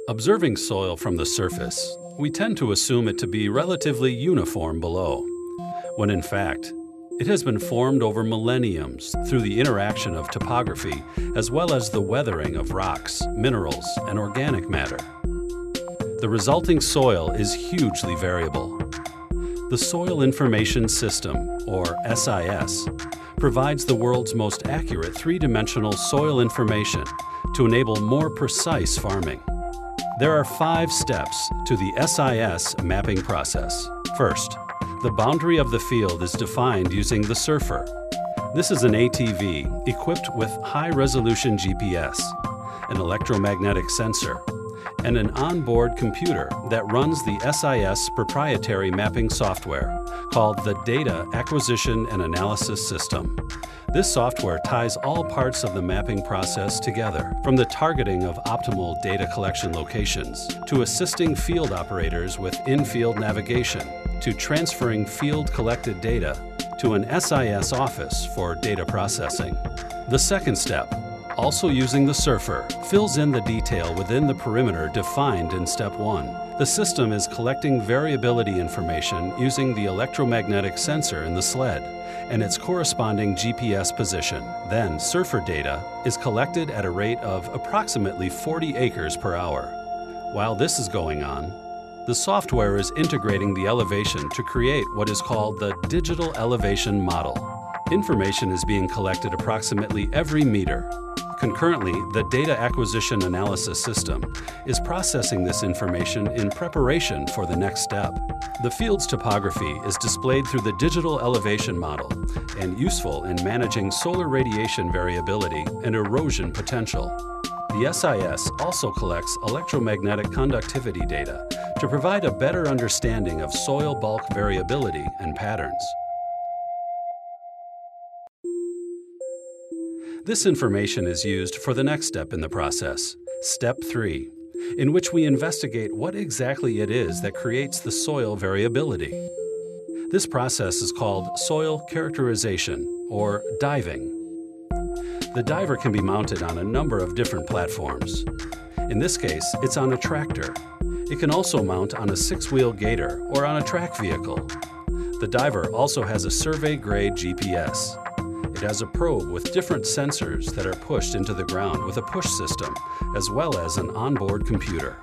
Observing soil from the surface, we tend to assume it to be relatively uniform below, when in fact, it has been formed over millenniums through the interaction of topography as well as the weathering of rocks, minerals, and organic matter. The resulting soil is hugely variable. The Soil Information System, or SIS, provides the world's most accurate three-dimensional soil information to enable more precise farming. There are 5 steps to the SIS mapping process. First, the boundary of the field is defined using the surfer. This is an ATV equipped with high-resolution GPS, an electromagnetic sensor, and an onboard computer that runs the SIS proprietary mapping software called the Data Acquisition and Analysis System. This software ties all parts of the mapping process together, from the targeting of optimal data collection locations, to assisting field operators with in-field navigation, to transferring field-collected data to an SIS office for data processing. The second step, also using the surfer, fills in the detail within the perimeter defined in Step 1. The system is collecting variability information using the electromagnetic sensor in the sled and its corresponding GPS position. Then, surfer data is collected at a rate of approximately 40 acres per hour. While this is going on, the software is integrating the elevation to create what is called the digital elevation model. Information is being collected approximately every meter. Concurrently, the Data Acquisition Analysis System is processing this information in preparation for the next step. The field's topography is displayed through the digital elevation model and useful in managing solar radiation variability and erosion potential. The SIS also collects electromagnetic conductivity data to provide a better understanding of soil bulk variability and patterns. This information is used for the next step in the process, Step 3, in which we investigate what exactly it is that creates the soil variability. This process is called soil characterization, or diving. The diver can be mounted on a number of different platforms. In this case, it's on a tractor. It can also mount on a 6-wheel gator or on a track vehicle. The diver also has a survey-grade GPS. It has a probe with different sensors that are pushed into the ground with a push system, as well as an onboard computer.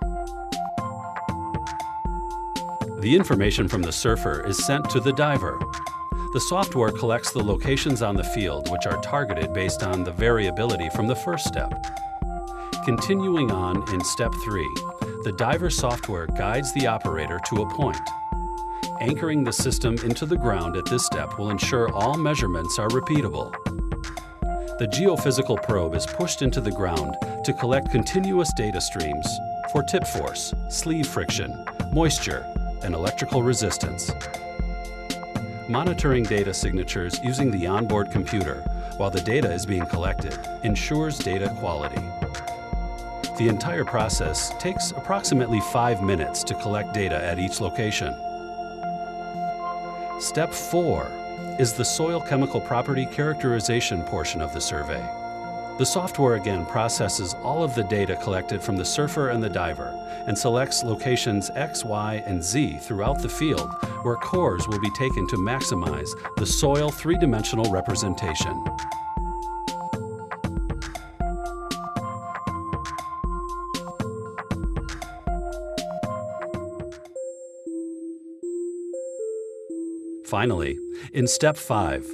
The information from the surfer is sent to the diver. The software collects the locations on the field which are targeted based on the variability from the first step. Continuing on in Step 3, the diver software guides the operator to a point. Anchoring the system into the ground at this step will ensure all measurements are repeatable. The geophysical probe is pushed into the ground to collect continuous data streams for tip force, sleeve friction, moisture, and electrical resistance. Monitoring data signatures using the onboard computer while the data is being collected ensures data quality. The entire process takes approximately 5 minutes to collect data at each location. Step 4 is the soil chemical property characterization portion of the survey. The software again processes all of the data collected from the surfer and the diver and selects locations X, Y, and Z throughout the field where cores will be taken to maximize the soil three-dimensional representation. Finally, in Step 5,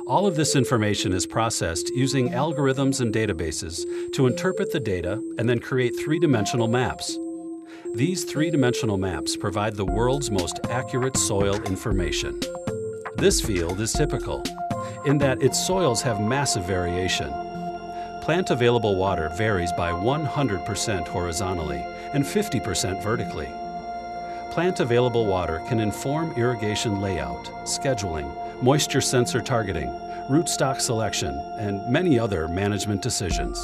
all of this information is processed using algorithms and databases to interpret the data and then create three-dimensional maps. These three-dimensional maps provide the world's most accurate soil information. This field is typical in that its soils have massive variation. Plant available water varies by 100% horizontally and 50% vertically. Plant available water can inform irrigation layout, scheduling, moisture sensor targeting, rootstock selection, and many other management decisions.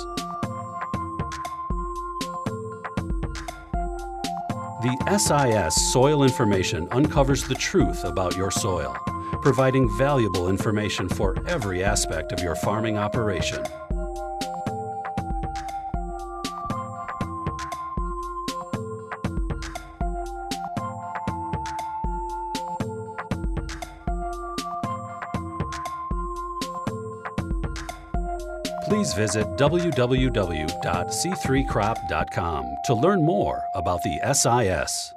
The SIS soil information uncovers the truth about your soil, providing valuable information for every aspect of your farming operation. please visit www.c3crop.com to learn more about the SIS.